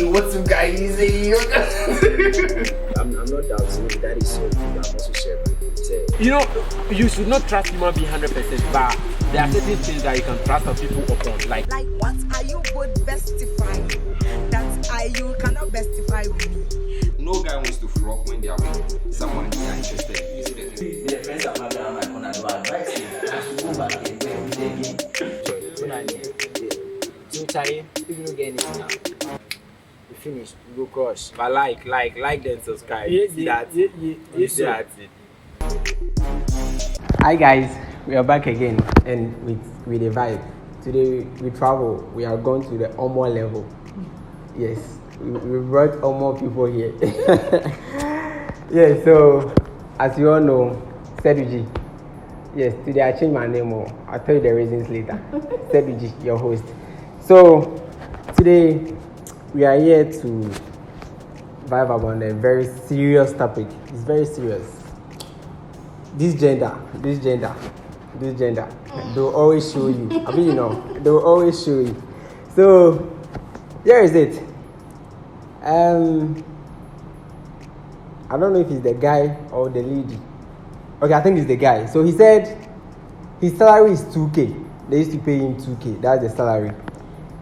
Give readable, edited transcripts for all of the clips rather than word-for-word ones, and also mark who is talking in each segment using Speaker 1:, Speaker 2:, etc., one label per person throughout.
Speaker 1: saying, what some guy is saying.
Speaker 2: I'm not doubting it. That is so true. I'm also sharing it.
Speaker 3: You know, you should not trust human being 100%, but there are certain things that you can trust some people upon.
Speaker 4: Like what are you both bestifying? That you cannot bestify with me.
Speaker 1: No guy wants to flop when they are with someone they are interested in.
Speaker 5: The friends are not going to my phone advice to go back and play with the game.
Speaker 2: Sometimes, if you don't get anything now, we finish, we go cross.
Speaker 3: But like, then subscribe.
Speaker 2: Yeah.
Speaker 6: Hi guys, we are back again and with a vibe. Today we travel. We are going to the Omo level. Yes, we brought Omo people here. Yeah, so as you all know, Seduji. Yes, today I changed my name. I'll tell you the reasons later. Seduji, your host. So today we are here to vibe about a very serious topic. It's very serious. This gender, they'll always show you. I mean, they'll always show you. So, here is it. I don't know if it's the guy or the lady. Okay, I think it's the guy. So he said his salary is 2K. They used to pay him 2K. That's the salary.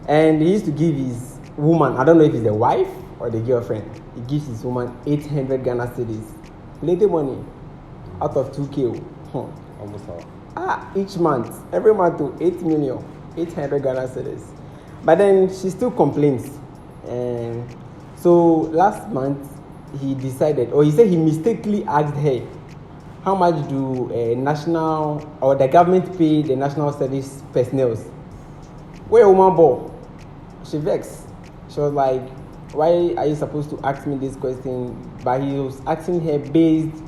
Speaker 6: And he used to give his woman, I don't know if it's the wife or the girlfriend, he gives his woman 800 Ghana cedis. Little money. Out of 2K.
Speaker 3: Almost all.
Speaker 6: Each month. Every month to 8 million. 800 Ghana cedis. But then she still complains. And so last month he decided, or he said he mistakenly asked her, how much do national or the government pay the national service personnel? Where woman ball? She vexed. She was like, why are you supposed to ask me this question? But he was asking her based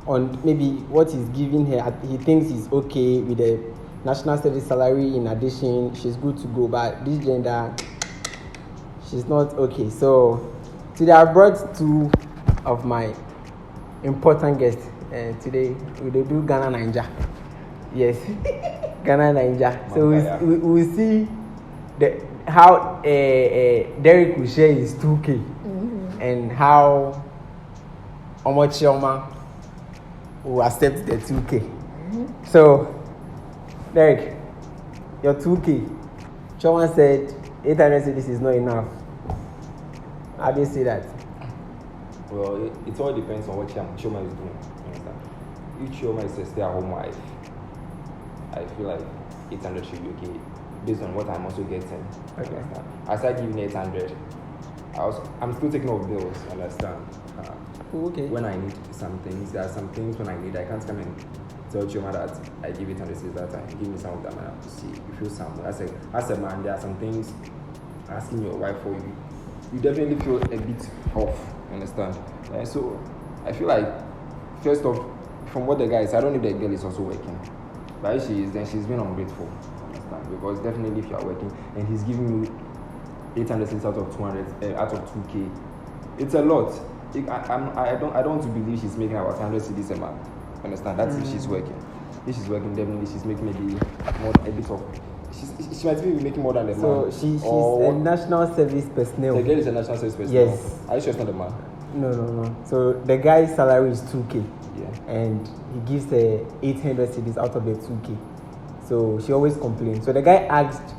Speaker 6: on maybe what he's giving her. He thinks he's okay with the national service salary. In addition, she's good to go. But this gender, she's not okay. So today I brought two of my important guests. Today we will do Ghana Ninja. Yes, Ghana Ninja. So we'll see how Derek will share his 2K and how Omochioma will accept the 2K. So, Derek, your 2K, Choma said 800 cedis is not enough. How do you see that?
Speaker 7: Well, it all depends on what Choma is doing. You understand? If Choma is a stay-at-home wife, I feel like 800 should be okay, based on what I'm also getting.
Speaker 6: Okay.
Speaker 7: Understand? Aside giving 800, I'm still taking off bills. Understand?
Speaker 6: Okay.
Speaker 7: When I need some things, there are some things when I need, I can't come and tell Choma that I give 800 cedis that time. Give me some of that money to see. You feel some. As a man, there are some things asking your wife for you. You definitely feel a bit off. Understand? And so I feel like, first off, from what the guy is, I don't know if the girl is also working. But if she is, then she's been ungrateful. Understand? Because definitely if you are working and he's giving you 800 cents out of 200, out of 2K, it's a lot. I don't want to believe she's making about 100 cedis a month. Understand? That's if she's working. If she's working, definitely she's making maybe more a bit of. She might be making more than the man.
Speaker 6: So she's a national service personnel.
Speaker 7: The girl is a national service personnel.
Speaker 6: Yes.
Speaker 7: Are you sure it's not the man?
Speaker 6: No. So the guy's salary is 2K.
Speaker 7: Yeah.
Speaker 6: And he gives her 800 cedis out of the 2K. So she always complains. So the guy asked,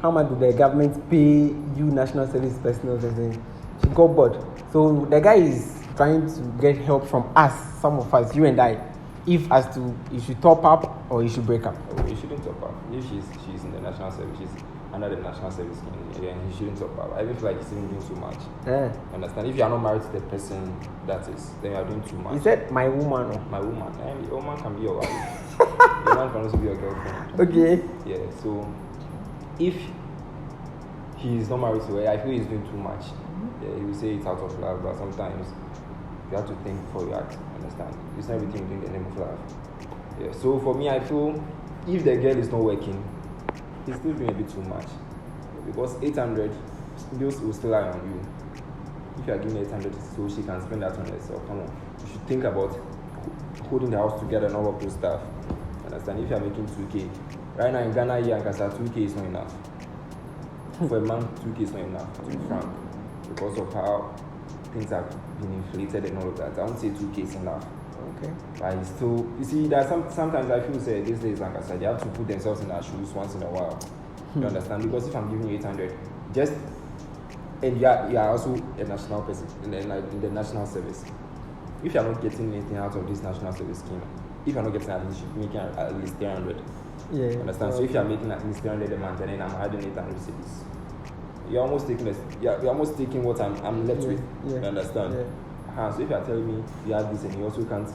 Speaker 6: how much do the government pay you national service personnel? And she got bored. So the guy is trying to get help from us, some of us, you and I, if you should top up or you should break up.
Speaker 7: Oh, you shouldn't top up. If she's in the national service, she's under the national service scheme, then you shouldn't top up. I feel like he's even doing too much.
Speaker 6: Yeah.
Speaker 7: Understand? If you are not married to the person that is, then you are doing too much.
Speaker 6: He said, my woman. Or?
Speaker 7: My woman. And your woman can be your wife. Your man can also be your girlfriend.
Speaker 6: Okay.
Speaker 7: Yeah, so if he is not married to her, I feel he's doing too much. Yeah, he will say it's out of love, but sometimes you have to think before you act. Understand? It's not everything you do in the name of love. Yeah, so for me, I feel if the girl is not working, he's still doing a bit too much. Because 800 bills will still lie on you. If you are giving 800 so she can spend that on herself, come on. You should think about holding the house together and all of those stuff. Understand? If you are making 2K, right now in Ghana, here and Kasa, 2K is not enough. For a man, 2K is not enough, to be frank. because of how things have been inflated and all of that. I won't say 2K is enough.
Speaker 6: Okay.
Speaker 7: But it's still, you see, there are sometimes I feel say these days, like I said, they have to put themselves in our shoes once in a while. You understand? Because if I'm giving you 800, just, and you are also a national person in the national service. If you are not getting anything out of this national service scheme, if you are not getting at least, you should be making at least 300.
Speaker 6: Yeah.
Speaker 7: You understand? So if you are making at least 300 a month and then I'm adding 800 cities, you're almost taking you're almost taking what I'm left with.
Speaker 6: Yeah.
Speaker 7: You understand?
Speaker 6: Yeah.
Speaker 7: So if you are telling me you have this and you also can't,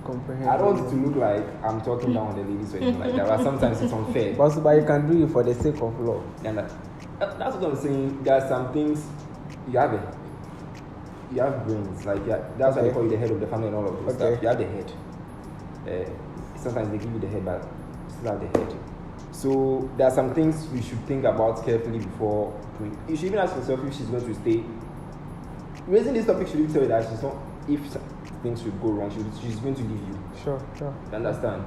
Speaker 6: comprehend.
Speaker 7: I don't want it to look like I'm talking down on the ladies or anything like that, but sometimes it's unfair.
Speaker 6: But you can do it for the sake of love.
Speaker 7: And that's what I'm saying. There are some things you have brains, like that's why they call you the head of the family and all of those stuff. You have the head. Sometimes they give you the head, but you still have the head. So there are some things you should think about carefully before. You should even ask yourself if she's going to stay. Raising this topic should even tell you that she's not. If things should go wrong, she's going to leave you.
Speaker 6: Sure.
Speaker 7: You understand?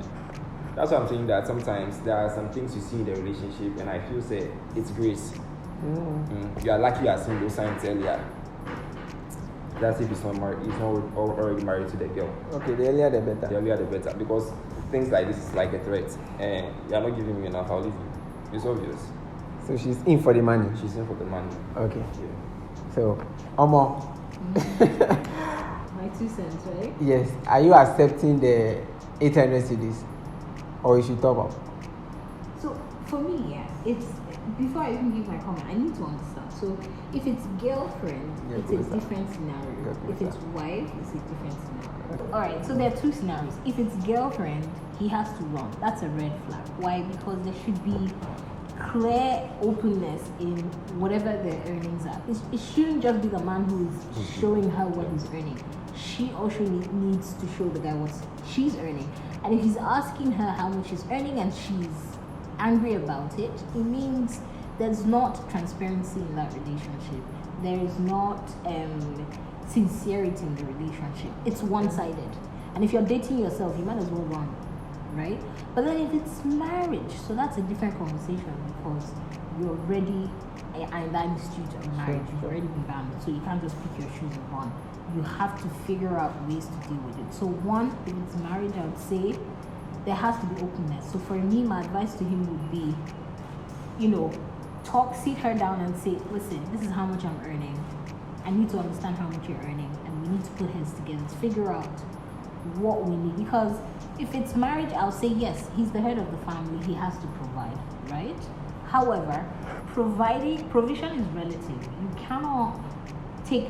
Speaker 7: That's why I'm saying that sometimes there are some things you see in the relationship, and I feel say it's grace. You are lucky you are seeing those signs earlier. That's if he's not married, he's not already married to the girl.
Speaker 6: Okay, the earlier the better.
Speaker 7: The earlier the better, because things like this is like a threat, and you are not giving me enough, I'll leave you. It's obvious.
Speaker 6: So she's in for the money.
Speaker 7: She's in for the money.
Speaker 6: Okay.
Speaker 7: Yeah.
Speaker 6: So, Omo.
Speaker 8: My 2 cents, right?
Speaker 6: Yes. Are you accepting the 800 CDs, or you should top up?
Speaker 8: So for me, yeah, it's before I even give my comment, I need to understand. So if it's girlfriend, it's a different scenario. If it's wife, it's a different scenario. All right. So there are 2 scenarios. If it's girlfriend, he has to run. That's a red flag. Why? Because there should be clear openness in whatever their earnings are. It shouldn't just be the man who is showing her what he's earning. She also needs to show the guy what she's earning. And if he's asking her how much she's earning and she's angry about it, it means there's not transparency in that relationship. There is not sincerity in the relationship. It's one-sided. And if you're dating yourself, you might as well run, right? But then if it's marriage, so that's a different conversation, because you're already in that institute of marriage. You've already been bound, so you can't just pick your shoes and run. You have to figure out ways to deal with it. So one, if it's marriage, I would say there has to be openness. So for me, my advice to him would be, sit her down and say, listen, this is how much I'm earning. I need to understand how much you're earning, and we need to put heads together to figure out what we need. Because if it's marriage, I'll say yes, he's the head of the family, he has to provide, right? However, provision is relative. You cannot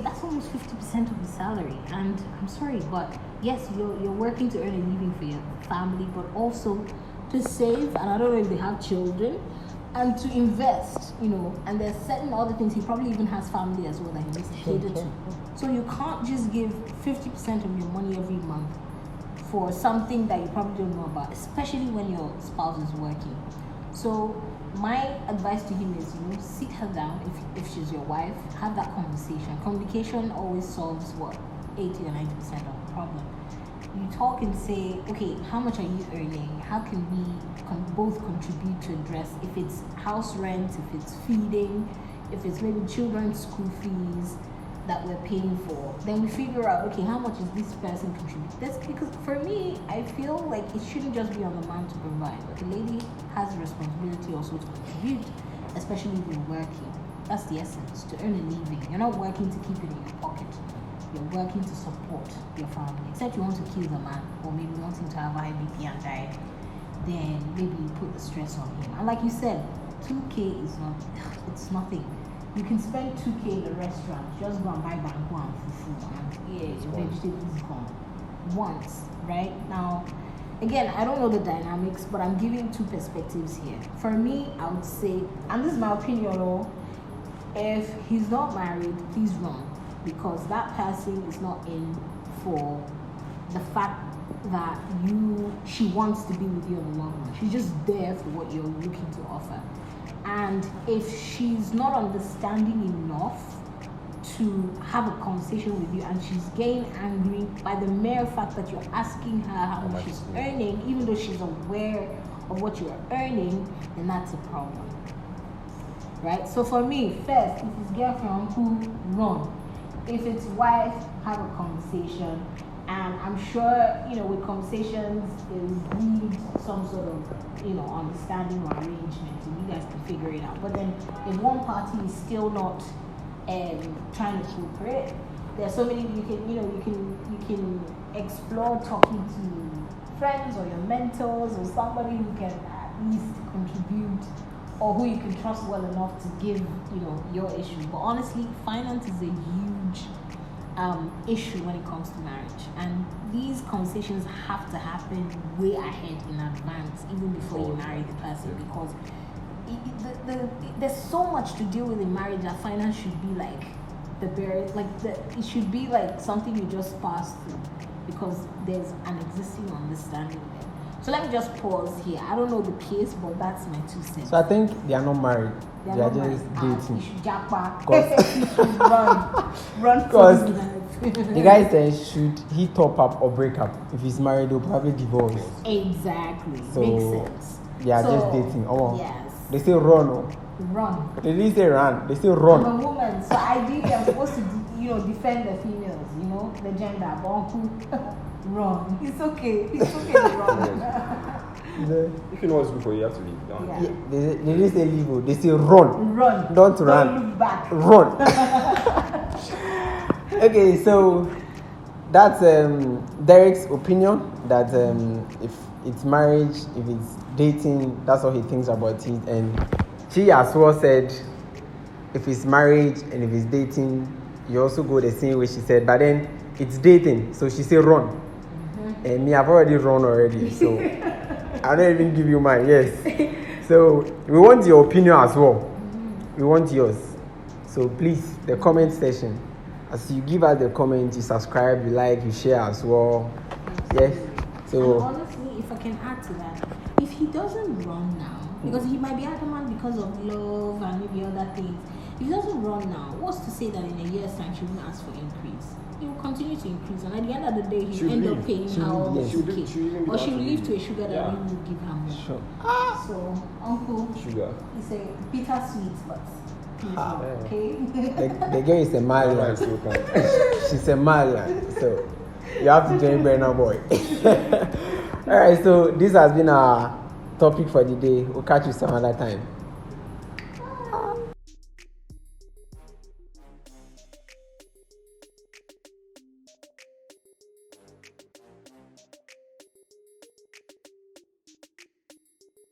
Speaker 8: that's almost 50% of the salary, and I'm sorry, but yes, you're working to earn a living for your family, but also to save, and I don't know if they have children, and to invest, and there's certain other things. He probably even has family as well that he needs to cater to. So you can't just give 50% of your money every month for something that you probably don't know about, especially when your spouse is working. So my advice to him is, sit her down. If she's your wife, have that conversation. Communication always solves 80 or 90% of the problem. You talk and say, okay, how much are you earning? How can we both contribute to address, if it's house rent, if it's feeding, if it's maybe children's school fees that we're paying for, then we figure out, okay, how much is this person contributing? That's because for me, I feel like it shouldn't just be on the man to provide, but the lady has a responsibility also to contribute, especially if you're working. That's the essence, to earn a living. You're not working to keep it in your pocket. You're working to support your family. Except you want to kill the man, or maybe want him to have a high BP and die, then maybe you put the stress on him. And like you said, 2K is it's nothing. You can spend 2K in a restaurant, just go and buy banku and fufu, and your vegetables gone once, right? Now, again, I don't know the dynamics, but I'm giving 2 perspectives here. For me, I would say, and this is my opinion, if he's not married, please run, because that person is not in for the fact that she wants to be with you in the long run. She's just there for what you're looking to offer. And if she's not understanding enough to have a conversation with you, and she's getting angry by the mere fact that you're asking her how much she's earning, even though she's aware of what you're earning, then that's a problem. right? So for me, first, if it's girlfriend, uncle, run. If it's wife, have a conversation. And I'm sure, with conversations, there will be some sort of, understanding or arrangement, and you guys can figure it out. But then, if one party is still not trying to cooperate, there's so many you can explore talking to friends or your mentors or somebody who can at least contribute or who you can trust well enough to give your issue. But honestly, finance is a huge issue when it comes to marriage, and these conversations have to happen way ahead in advance, even before you marry the person, because there's so much to deal with in marriage that finance should be like it should be like something you just pass through, because there's an existing understanding there. So let me just pause here. I don't know the case, but that's my 2 cents.
Speaker 6: So I think they are not married. They are just dating.
Speaker 8: You should run
Speaker 6: Because
Speaker 8: for his life.
Speaker 6: the guy says, should he top up or break up? If he's married, they'll probably divorce.
Speaker 8: Exactly.
Speaker 6: So
Speaker 8: makes sense.
Speaker 6: they are just dating. Oh,
Speaker 8: yes.
Speaker 6: They say run. Oh.
Speaker 8: Run.
Speaker 6: They didn't say run. They say run.
Speaker 8: I'm a woman, so ideally I'm supposed to, defend the females, the gender. But uncle, run. It's okay. It's okay to run.
Speaker 7: If you know what's good for you, you have to leave. Don't.
Speaker 8: Yeah.
Speaker 6: Yeah, they didn't say leave. Oh. They say run.
Speaker 8: Run.
Speaker 6: Don't run.
Speaker 8: Don't look back.
Speaker 6: Run. Okay, so that's Derek's opinion that if it's marriage, if it's dating, that's what he thinks about it. And she as well said, if it's marriage and if it's dating, you also go the same way she said. But then it's dating, so she said run. Mm-hmm. And me, I've already run already, so I don't even give you mine. Yes. So we want your opinion as well. Mm-hmm. We want yours. So please, the comment section. As you give us the comment, you subscribe, you like, you share as well. Yes. So
Speaker 8: and honestly, if I can add to that, if he doesn't run now, because he might be adamant because of love and maybe other things, if he doesn't run now, what's to say that in a year's time she won't ask for increase? He will continue to increase, and at the end of the day, he'll end up paying her all the kid. Or she'll leave to a sugar daddy who will give her more.
Speaker 6: sure.
Speaker 8: So, uncle,
Speaker 7: Sugar.
Speaker 8: it's a bittersweet, but please, okay?
Speaker 6: The girl is a Malian. She's a Malian, so you have to join Burna Boy. All right, so this has been our topic for the day. We'll catch you some other time.